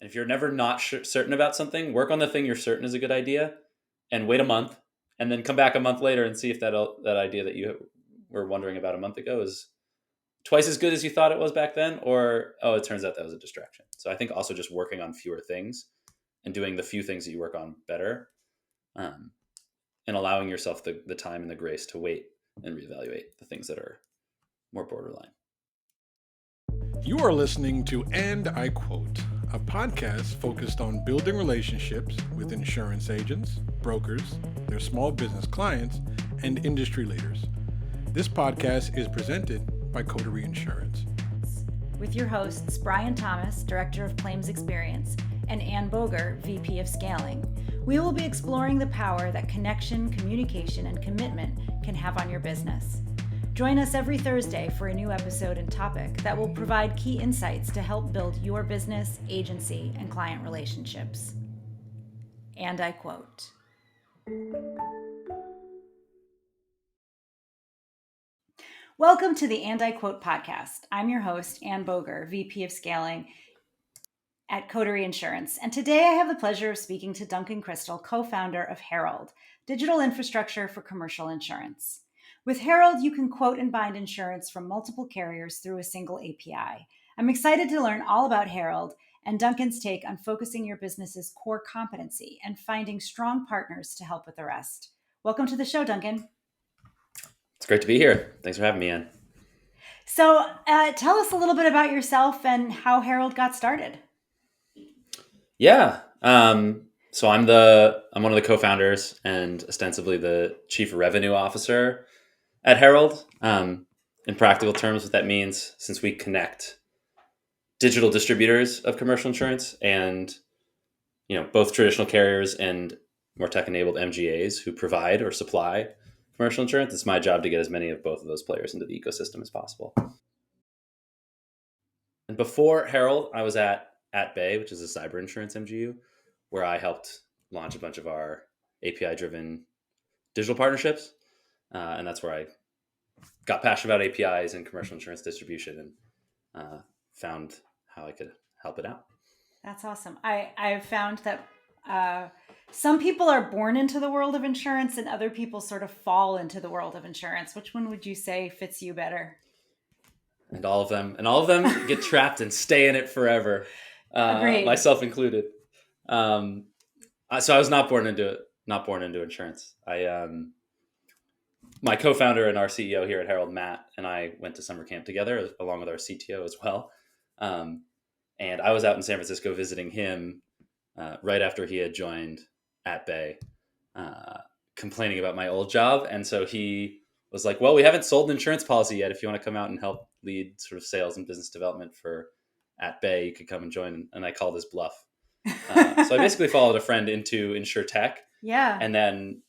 And if you're never not certain about something, work on the thing you're certain is a good idea and wait a month and then come back a month later and see if that idea that you were wondering about a month ago is twice as good as you thought it was back then, or, oh, it turns out that was a distraction. So I think also just working on fewer things and doing the few things that you work on better, and allowing yourself the time and the grace to wait and reevaluate the things that are more borderline. You are listening to And I Quote, a podcast focused on building relationships with insurance agents, brokers, their small business clients, and industry leaders. This podcast is presented by Coterie Insurance. With your hosts, Brian Thomas, Director of Claims Experience, and Ann Boger, VP of Scaling, we will be exploring the power that connection, communication, and commitment can have on your business. Join us every Thursday for a new episode and topic that will provide key insights to help build your business, agency, and client relationships. And I quote. Welcome to the And I Quote podcast. I'm your host, Ann Boger, VP of Scaling at Coterie Insurance. And today I have the pleasure of speaking to Duncan Crystal, co-founder of Herald, digital infrastructure for commercial insurance. With Herald, you can quote and bind insurance from multiple carriers through a single API. I'm excited to learn all about Herald and Duncan's take on focusing your business's core competency and finding strong partners to help with the rest. Welcome to the show, Duncan. It's great to be here. Thanks for having me, Ann. So tell us a little bit about yourself and how Herald got started. Yeah. So I'm one of the co-founders and ostensibly the chief revenue officer at Herald. In practical terms, what that means, since we connect digital distributors of commercial insurance and, both traditional carriers and more tech-enabled MGAs who provide or supply commercial insurance, it's my job to get as many of both of those players into the ecosystem as possible. And before Herald, I was at Bay, which is a cyber insurance MGU, where I helped launch a bunch of our API-driven digital partnerships. And that's where I got passionate about APIs and commercial insurance distribution and found how I could help it out. That's awesome. I've found that some people are born into the world of insurance and other people sort of fall into the world of insurance. Which one would you say fits you better? And all of them get trapped and stay in it forever, myself included. So I was not born into insurance. My co-founder and our CEO here at Herald, Matt, and I went to summer camp together along with our CTO as well. And I was out in San Francisco visiting him right after he had joined at Bay, complaining about my old job. And so he was like, well, we haven't sold an insurance policy yet. If you want to come out and help lead sort of sales and business development for at Bay, you could come and join. And I called his bluff. So I basically followed a friend into InsurTech. Yeah. And then,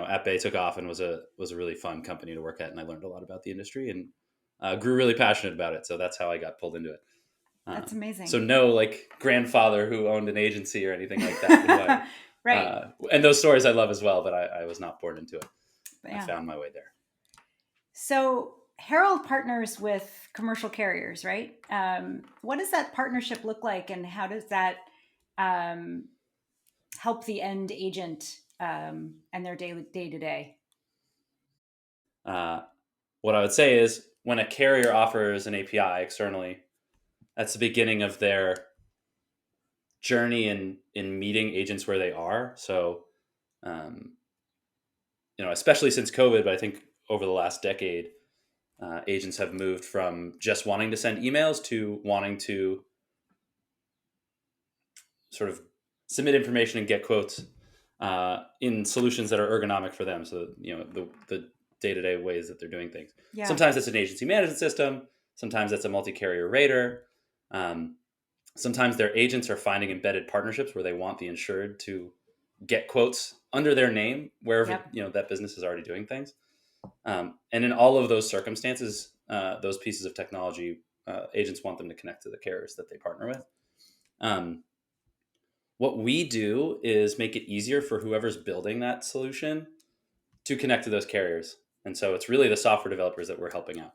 at Bay took off and was a really fun company to work at. And I learned a lot about the industry and grew really passionate about it. So that's how I got pulled into it. That's amazing. So no grandfather who owned an agency or anything like that. Right. And those stories I love as well, but I was not born into it. Yeah. I found my way there. So Herald partners with commercial carriers, right? What does that partnership look like, and how does that help the end agent and their day-to-day? What I would say is when a carrier offers an API externally, that's the beginning of their journey in meeting agents where they are. So, especially since COVID, but I think over the last decade, agents have moved from just wanting to send emails to wanting to sort of submit information and get quotes in solutions that are ergonomic for them. So, the day-to-day ways that they're doing things. Yeah. Sometimes it's an agency management system. Sometimes it's a multi-carrier rater. Sometimes their agents are finding embedded partnerships where they want the insured to get quotes under their name, wherever that business is already doing things. And in all of those circumstances, those pieces of technology, agents want them to connect to the carriers that they partner with. What we do is make it easier for whoever's building that solution to connect to those carriers. And so it's really the software developers that we're helping out.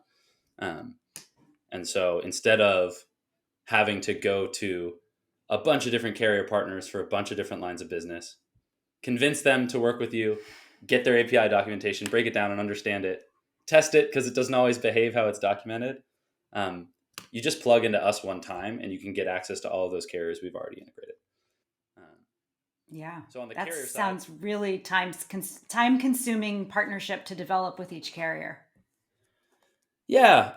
And so instead of having to go to a bunch of different carrier partners for a bunch of different lines of business, convince them to work with you, get their API documentation, break it down and understand it, test it because it doesn't always behave how it's documented. You just plug into us one time and you can get access to all of those carriers we've already integrated. Yeah. So on the that carrier sounds side, really time-consuming partnership to develop with each carrier. yeah,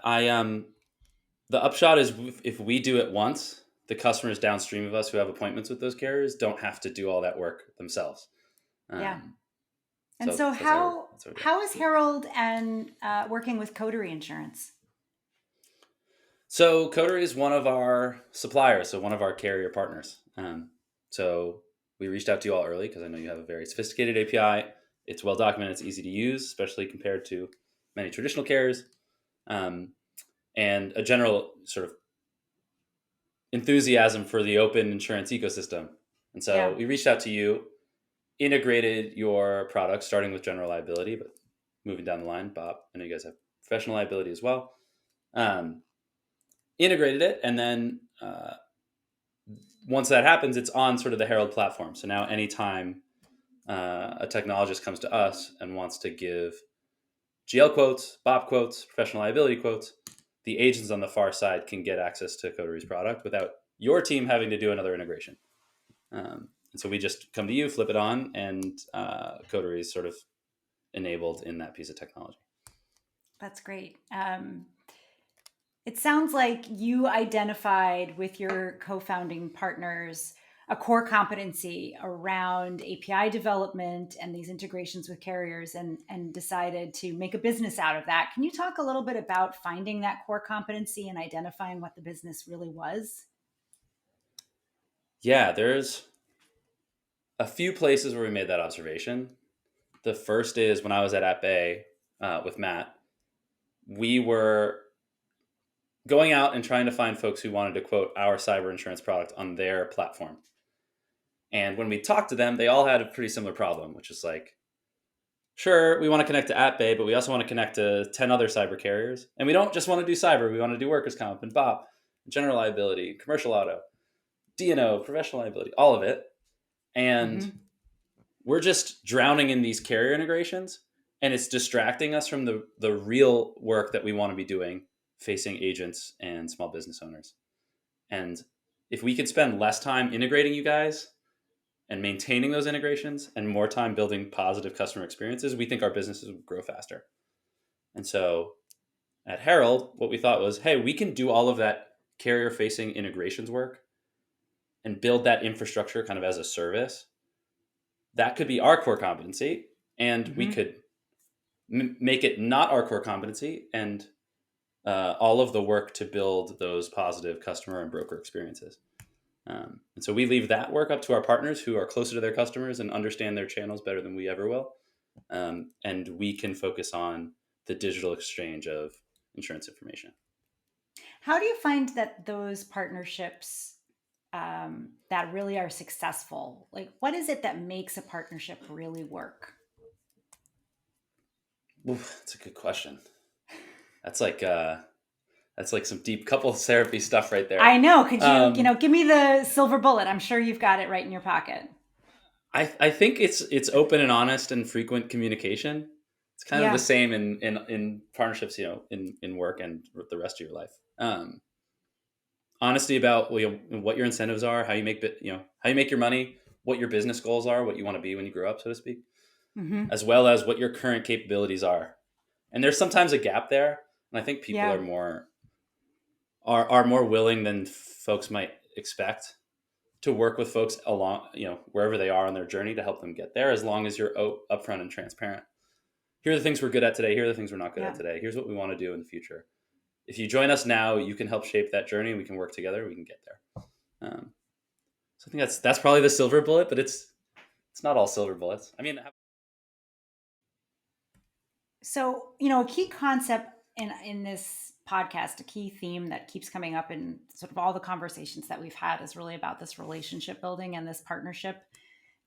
the upshot is if we do it once, the customers downstream of us who have appointments with those carriers don't have to do all that work themselves. Yeah. And So so that's how is Herald and working with Coterie Insurance? So Coterie is one of our suppliers, so one of our carrier partners. So we reached out to you all early because I know you have a very sophisticated API. It's well documented, it's easy to use, especially compared to many traditional carriers, and a general sort of enthusiasm for the open insurance ecosystem. And so we reached out to you, integrated your product, starting with general liability, but moving down the line, Bob, I know you guys have professional liability as well. Integrated it, and then once that happens, it's on sort of the Herald platform. So now anytime a technologist comes to us and wants to give GL quotes, BOP quotes, professional liability quotes, the agents on the far side can get access to Coterie's product without your team having to do another integration. And so we just come to you, flip it on, and Coterie is sort of enabled in that piece of technology. That's great. It sounds like you identified with your co-founding partners a core competency around API development and these integrations with carriers and decided to make a business out of that. Can you talk a little bit about finding that core competency and identifying what the business really was? Yeah, there's a few places where we made that observation. The first is when I was at AppBay with Matt, we were going out and trying to find folks who wanted to quote our cyber insurance product on their platform. And when we talked to them, they all had a pretty similar problem, which is like, sure, we want to connect to AppBay, but we also want to connect to 10 other cyber carriers. And we don't just want to do cyber, we want to do workers' comp and BOP, general liability, commercial auto, D&O, professional liability, all of it. And we're just drowning in these carrier integrations, and it's distracting us from the real work that we want to be doing facing agents and small business owners. And if we could spend less time integrating you guys and maintaining those integrations and more time building positive customer experiences, we think our businesses would grow faster. And so at Herald, what we thought was, hey, we can do all of that carrier facing integrations work and build that infrastructure kind of as a service. That could be our core competency, and we could make it not our core competency and all of the work to build those positive customer and broker experiences. And so we leave that work up to our partners who are closer to their customers and understand their channels better than we ever will. And we can focus on the digital exchange of insurance information. How do you find that those partnerships that really are successful, like what is it that makes a partnership really work? Oof, that's a good question. That's like some deep couples therapy stuff right there. I know. Could you, give me the silver bullet? I'm sure you've got it right in your pocket. I think it's open and honest and frequent communication. It's kind of the same in partnerships, in work and the rest of your life. Honesty about what your incentives are, how you make your money, what your business goals are, what you want to be when you grow up, so to speak, as well as what your current capabilities are. And there's sometimes a gap there, and I think people are more willing than folks might expect to work with folks along, wherever they are on their journey to help them get there, as long as you're upfront and transparent. Here are the things we're good at today. Here are the things we're not good at today. Here's what we want to do in the future. If you join us now, you can help shape that journey and we can work together. We can get there. So I think that's probably the silver bullet, but it's not all silver bullets. I mean, so, a key concept in this podcast, a key theme that keeps coming up in sort of all the conversations that we've had is really about this relationship building and this partnership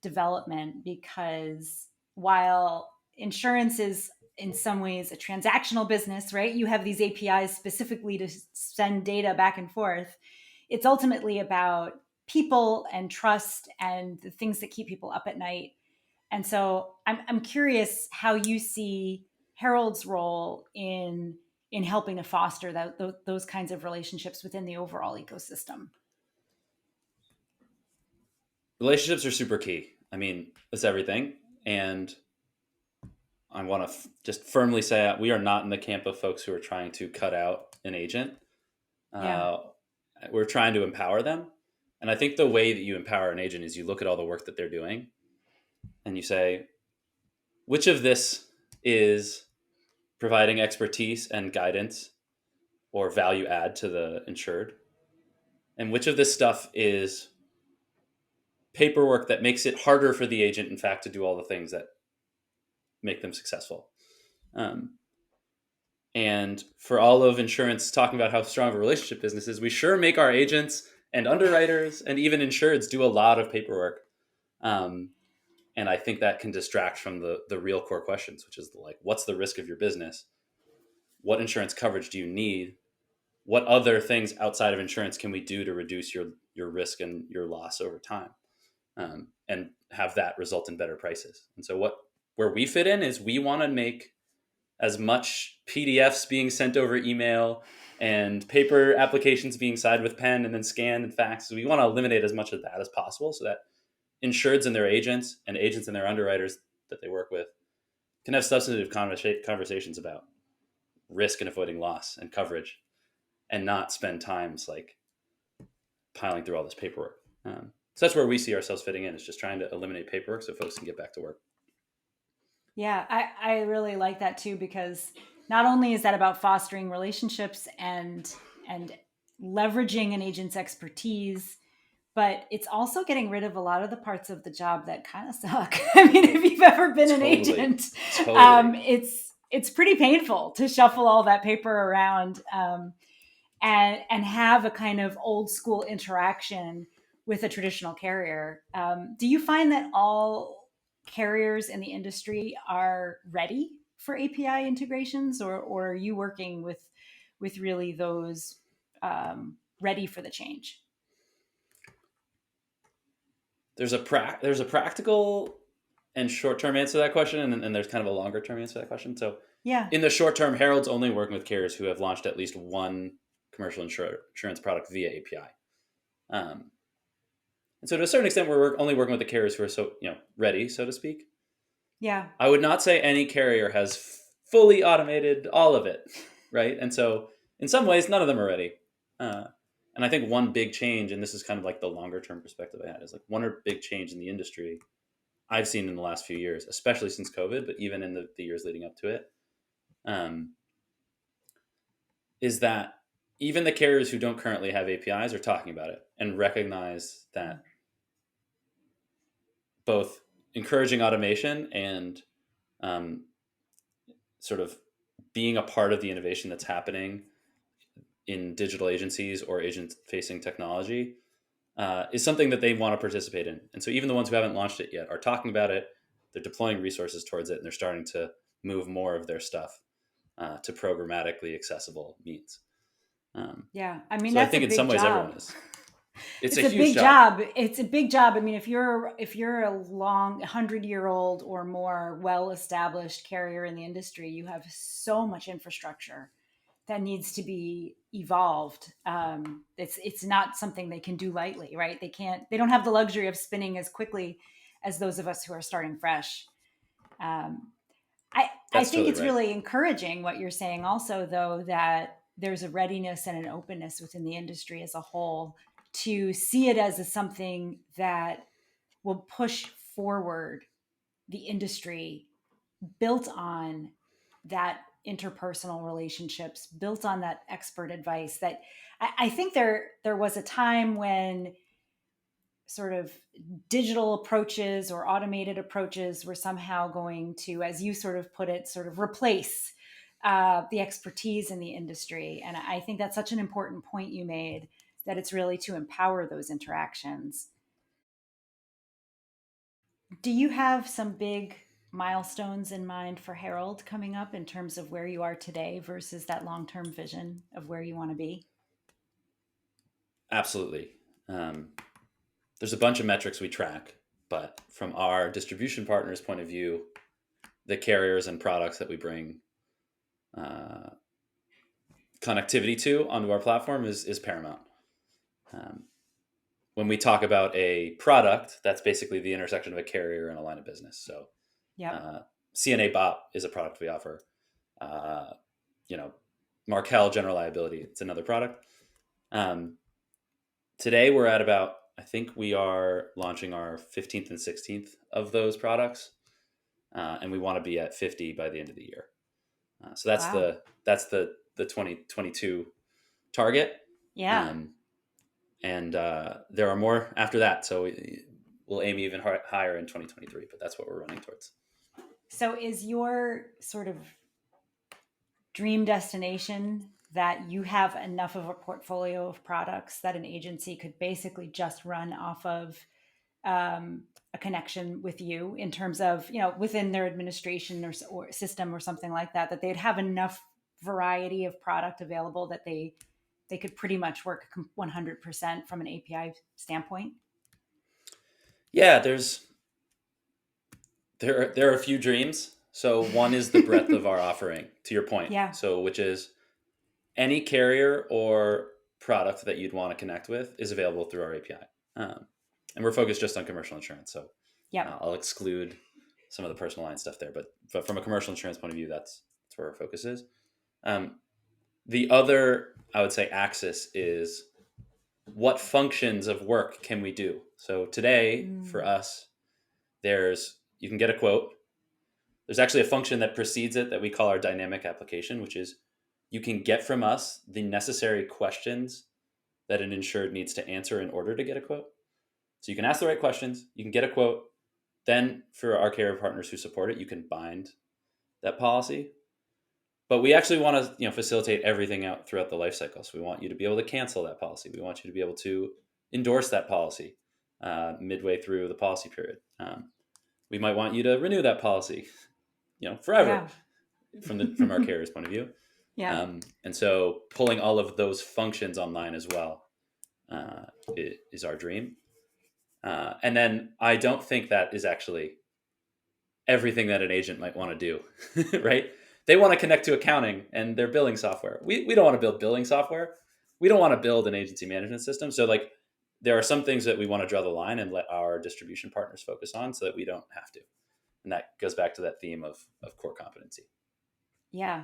development, because while insurance is in some ways a transactional business, right? You have these APIs specifically to send data back and forth. It's ultimately about people and trust and the things that keep people up at night. And so I'm curious how you see Herald's role in helping to foster those kinds of relationships within the overall ecosystem. Relationships are super key. I mean, it's everything. And I want to just firmly say we are not in the camp of folks who are trying to cut out an agent. Yeah. We're trying to empower them. And I think the way that you empower an agent is you look at all the work that they're doing and you say, which of this is providing expertise and guidance or value add to the insured? And which of this stuff is paperwork that makes it harder for the agent, in fact, to do all the things that make them successful? And for all of insurance talking about how strong of a relationship business is, we sure make our agents and underwriters and even insureds do a lot of paperwork. And I think that can distract from the real core questions, which is like, what's the risk of your business? What insurance coverage do you need? What other things outside of insurance can we do to reduce your risk and your loss over time? And have that result in better prices. And so where we fit in is we want to make as much PDFs being sent over email and paper applications being signed with pen and then scanned and faxed. So we want to eliminate as much of that as possible so that insureds and their agents and agents and their underwriters that they work with can have substantive conversations about risk and avoiding loss and coverage and not spend times like piling through all this paperwork. So that's where we see ourselves fitting in, is just trying to eliminate paperwork so folks can get back to work. Yeah, I really like that too, because not only is that about fostering relationships and leveraging an agent's expertise, but it's also getting rid of a lot of the parts of the job that kind of suck. I mean, if you've ever been an agent, it's pretty painful to shuffle all that paper around and have a kind of old school interaction with a traditional carrier. Do you find that all carriers in the industry are ready for API integrations, or are you working with really those ready for the change? There's a practical and short-term answer to that question, and there's kind of a longer-term answer to that question. So yeah, in the short term, Herald's only working with carriers who have launched at least one commercial insurance product via API. And so to a certain extent, we're only working with the carriers who are ready, so to speak. Yeah. I would not say any carrier has fully automated all of it, right? And so in some ways, none of them are ready. And I think one big change, and this is kind of like the longer term perspective I had, is like one big change in the industry I've seen in the last few years, especially since COVID, but even in the years leading up to it, is that even the carriers who don't currently have APIs are talking about it and recognize that both encouraging automation and sort of being a part of the innovation that's happening in digital agencies or agent-facing technology is something that they want to participate in. And so even the ones who haven't launched it yet are talking about it, they're deploying resources towards it, and they're starting to move more of their stuff to programmatically accessible means. Yeah, I mean, so that's I think a in big some ways job. everyone is. It's a huge big job. It's a big job. I mean, if you're a long 100-year-old or more well-established carrier in the industry, you have so much infrastructure that needs to be evolved. It's not something they can do lightly, right? They don't have the luxury of spinning as quickly as those of us who are starting fresh. I think totally it's right. really encouraging what you're saying also, though, that there's a readiness and an openness within the industry as a whole to see it as something that will push forward the industry, built on that interpersonal relationships, built on that expert advice. That I think there was a time when sort of digital approaches or automated approaches were somehow going to, as you sort of put it, sort of replace the expertise in the industry. And I think that's such an important point you made, that it's really to empower those interactions. Do you have some big milestones in mind for Herald coming up in terms of where you are today versus that long-term vision of where you want to be? Absolutely. there's a bunch of metrics we track, but from our distribution partners' point of view, the carriers and products that we bring connectivity to onto our platform is paramount. When we talk about a product, that's basically the intersection of a carrier and a line of business. So CNA BOP is a product we offer. Markel General Liability, it's another product. Today we're at about, I think we are launching our 15th and 16th of those products. And we want to be at 50 by the end of the year. So that's the 2022 target. Yeah. And there are more after that. So we'll aim even higher in 2023, but that's what we're running towards. So is your sort of dream destination that you have enough of a portfolio of products that an agency could basically just run off of a connection with you in terms of, within their administration or system or something like that, that they'd have enough variety of product available that they could pretty much work 100% from an API standpoint? Yeah, there are a few dreams. So one is the breadth of our offering, to your point. Yeah. So which is any carrier or product that you'd want to connect with is available through our API. And we're focused just on commercial insurance. So I'll exclude some of the personal line stuff there. But from a commercial insurance point of view, that's where our focus is. The other, I would say, axis is what functions of work can we do? So today, for us, you can get a quote. There's actually a function that precedes it that we call our dynamic application, which is you can get from us the necessary questions that an insured needs to answer in order to get a quote. So you can ask the right questions, you can get a quote. Then for our carrier partners who support it, you can bind that policy. But we actually want to facilitate everything out throughout the life cycle. So we want you to be able to cancel that policy. We want you to be able to endorse that policy midway through the policy period. We might want you to renew that policy, forever from our carrier's point of view. Yeah. And so pulling all of those functions online as well is our dream. And then I don't think that is actually everything that an agent might want to do, right? They want to connect to accounting and their billing software. We don't want to build billing software. We don't want to build an agency management system. So there are some things that we want to draw the line and let our distribution partners focus on so that we don't have to. And that goes back to that theme of core competency. Yeah.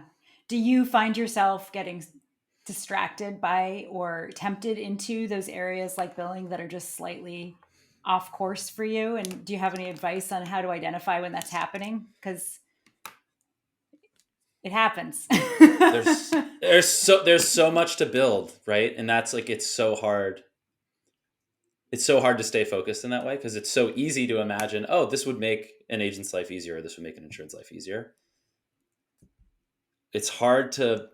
Do you find yourself getting distracted by or tempted into those areas like billing that are just slightly off course for you? And do you have any advice on how to identify when that's happening? Because it happens. there's so much to build, right? And that's it's so hard. It's so hard to stay focused in that way because it's so easy to imagine, oh, this would make an agent's life easier, or this would make an insurance life easier. It's hard to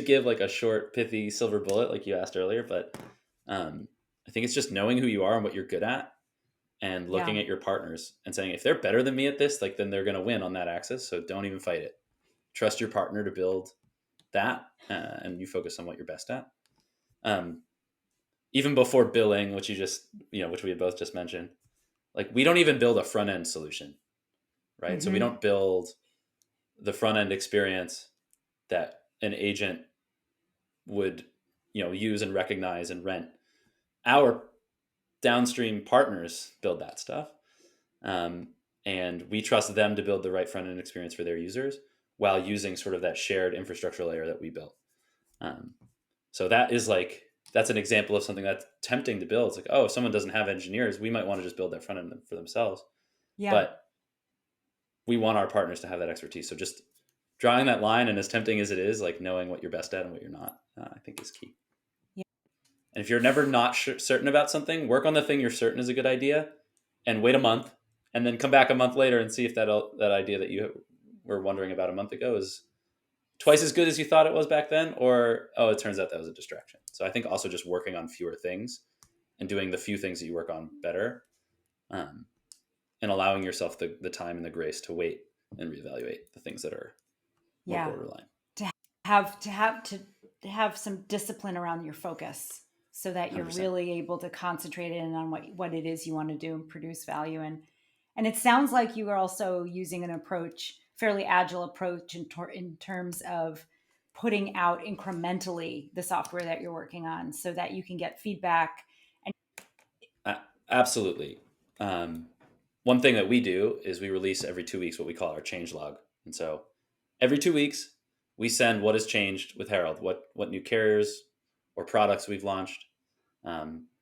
give a short, pithy silver bullet like you asked earlier, but I think it's just knowing who you are and what you're good at and looking at your partners and saying, if they're better than me at this, then they're going to win on that axis. So don't even fight it. Trust your partner to build that and you focus on what you're best at. Even before billing, which which we had both just mentioned, we don't even build a front end solution, right? Mm-hmm. So we don't build the front end experience that an agent would, use and recognize and rent. Our downstream partners build that stuff. And we trust them to build the right front end experience for their users while using sort of that shared infrastructure layer that we built. So that is that's an example of something that's tempting to build. It's if someone doesn't have engineers, we might want to just build that front end for themselves. Yeah. But we want our partners to have that expertise. So just drawing that line, and as tempting as it is, knowing what you're best at and what you're not, I think is key. Yeah. And if you're never not certain about something, work on the thing you're certain is a good idea and wait a month and then come back a month later and see if that idea that you were wondering about a month ago is twice as good as you thought it was back then, or, it turns out that was a distraction. So I think also just working on fewer things and doing the few things that you work on better, and allowing yourself the time and the grace to wait and reevaluate the things that are more borderline. To have some discipline around your focus so that you're 100%. really able to concentrate in on what it is you want to do and produce value. And it sounds like you are also using an fairly agile approach in terms of putting out incrementally the software that you're working on so that you can get feedback. Absolutely. One thing that we do is we release every 2 weeks what we call our change log. And so every 2 weeks, we send what has changed with Herald, what new carriers or products we've launched,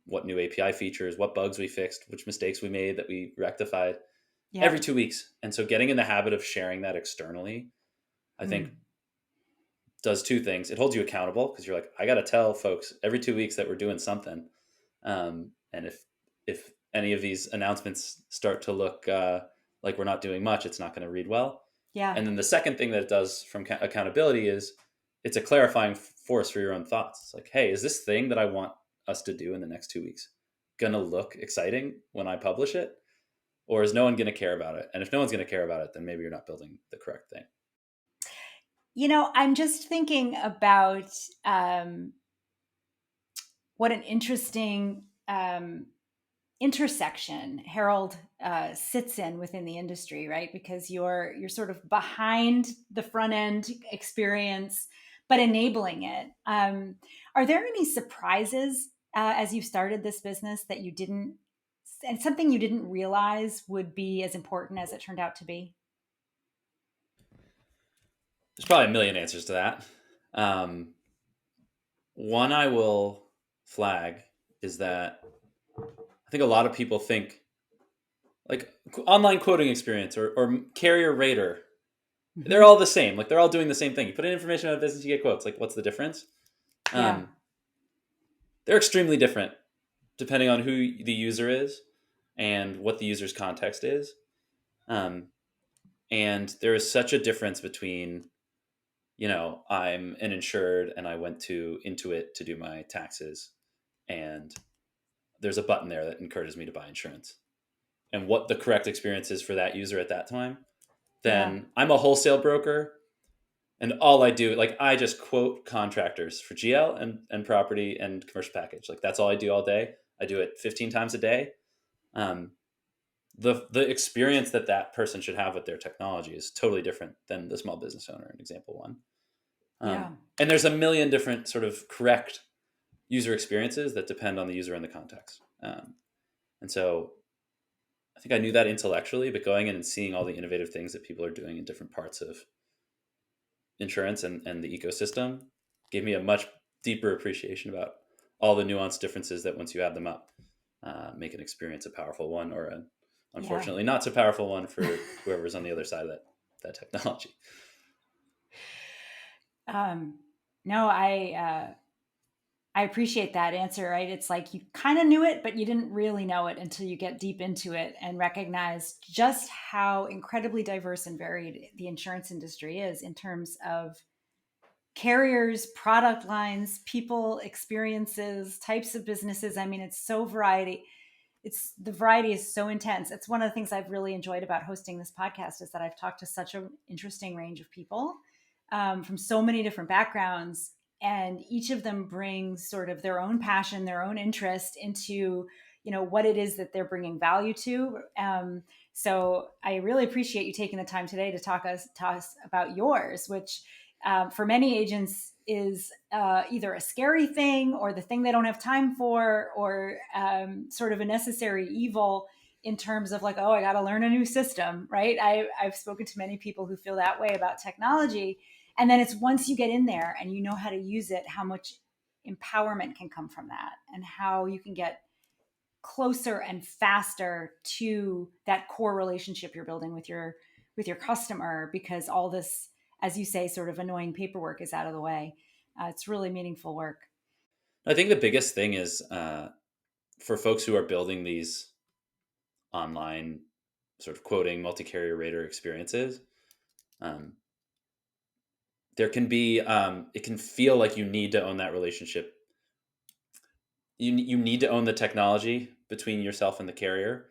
what new API features, what bugs we fixed, which mistakes we made that we rectified every 2 weeks. And so getting in the habit of sharing that externally, I think does two things. It holds you accountable because you're like, I got to tell folks every 2 weeks that we're doing something. And if any of these announcements start to look like we're not doing much, it's not going to read well. Yeah. And then the second thing that it does from accountability is it's a clarifying force for your own thoughts. It's like, hey, is this thing that I want us to do in the next 2 weeks going to look exciting when I publish it? Or is no one going to care about it? And if no one's going to care about it, then maybe you're not building the correct thing. I'm just thinking about what an interesting intersection Herald sits in within the industry, right? Because you're sort of behind the front end experience, but enabling it. Are there any surprises as you started this business that you didn't, and something you didn't realize would be as important as it turned out to be? There's probably a million answers to that. One I will flag is that I think a lot of people think like online quoting experience or carrier rater, they're all the same. Like they're all doing the same thing. You put in information about a business, you get quotes. Like what's the difference? They're extremely different depending on who the user is and what the user's context is. And there is such a difference between, I'm an insured and I went to Intuit to do my taxes and there's a button there that encourages me to buy insurance and what the correct experience is for that user at that time. Then I'm a wholesale broker and all I do, like I just quote contractors for GL and property and commercial package. Like that's all I do all day. I do it 15 times a day. The experience that person should have with their technology is totally different than the small business owner in example one. And there's a million different sort of correct user experiences that depend on the user and the context. And so I think I knew that intellectually, but going in and seeing all the innovative things that people are doing in different parts of insurance and the ecosystem gave me a much deeper appreciation about all the nuanced differences that once you add them up, make an experience a powerful one or an unfortunately not so powerful one for whoever's on the other side of that technology. No, I appreciate that answer, right? It's like you kind of knew it, but you didn't really know it until you get deep into it and recognize just how incredibly diverse and varied the insurance industry is in terms of carriers, product lines, people, experiences, types of businesses. I mean, it's so variety. The variety is so intense. It's one of the things I've really enjoyed about hosting this podcast is that I've talked to such an interesting range of people from so many different backgrounds. And each of them brings sort of their own passion, their own interest into, what it is that they're bringing value to. So I really appreciate you taking the time today to talk us about yours, which for many agents is either a scary thing or the thing they don't have time for, or sort of a necessary evil in terms of like, oh, I got to learn a new system, right? I've spoken to many people who feel that way about technology. And then it's once you get in there and you know how to use it, how much empowerment can come from that and how you can get closer and faster to that core relationship you're building with your customer, because all this, as you say, sort of annoying paperwork is out of the way. It's really meaningful work. I think the biggest thing is for folks who are building these online sort of quoting multi-carrier rater experiences, there can be it can feel like you need to own that relationship. You need to own the technology between yourself and the carrier.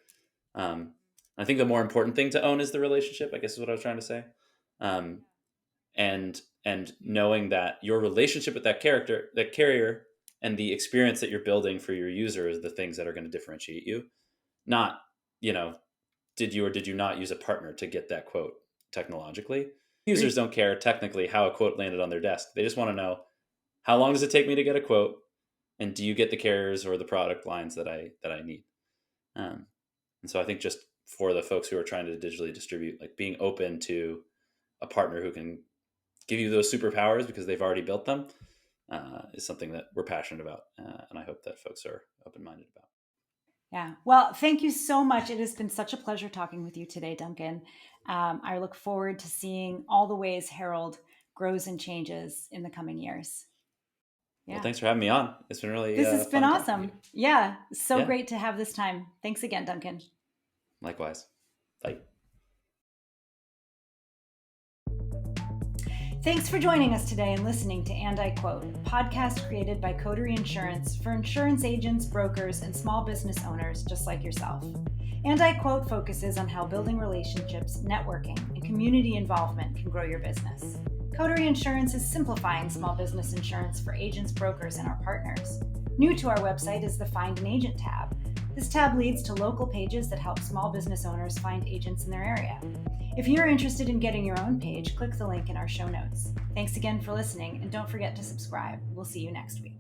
I think the more important thing to own is the relationship, I guess is what I was trying to say. And knowing that your relationship with that carrier And the experience that you're building for your user is the things that are going to differentiate you. Not, did you or did you not use a partner to get that quote technologically? Users don't care technically how a quote landed on their desk. They just want to know, how long does it take me to get a quote? And do you get the carriers or the product lines that I need? And so I think just for the folks who are trying to digitally distribute, like being open to a partner who can give you those superpowers because they've already built them is something that we're passionate about. And I hope that folks are open-minded about. Yeah. Well, thank you so much. It has been such a pleasure talking with you today, Duncan. I look forward to seeing all the ways Herald grows and changes in the coming years. Yeah. Well, thanks for having me on. It's been really This has been awesome. Yeah. So great to have this time. Thanks again, Duncan. Likewise. Bye. Thanks for joining us today and listening to And I Quote, a podcast created by Coterie Insurance for insurance agents, brokers, and small business owners just like yourself. And I Quote focuses on how building relationships, networking, and community involvement can grow your business. Coterie Insurance is simplifying small business insurance for agents, brokers, and our partners. New to our website is the Find an Agent tab. This tab leads to local pages that help small business owners find agents in their area. If you're interested in getting your own page, click the link in our show notes. Thanks again for listening, and don't forget to subscribe. We'll see you next week.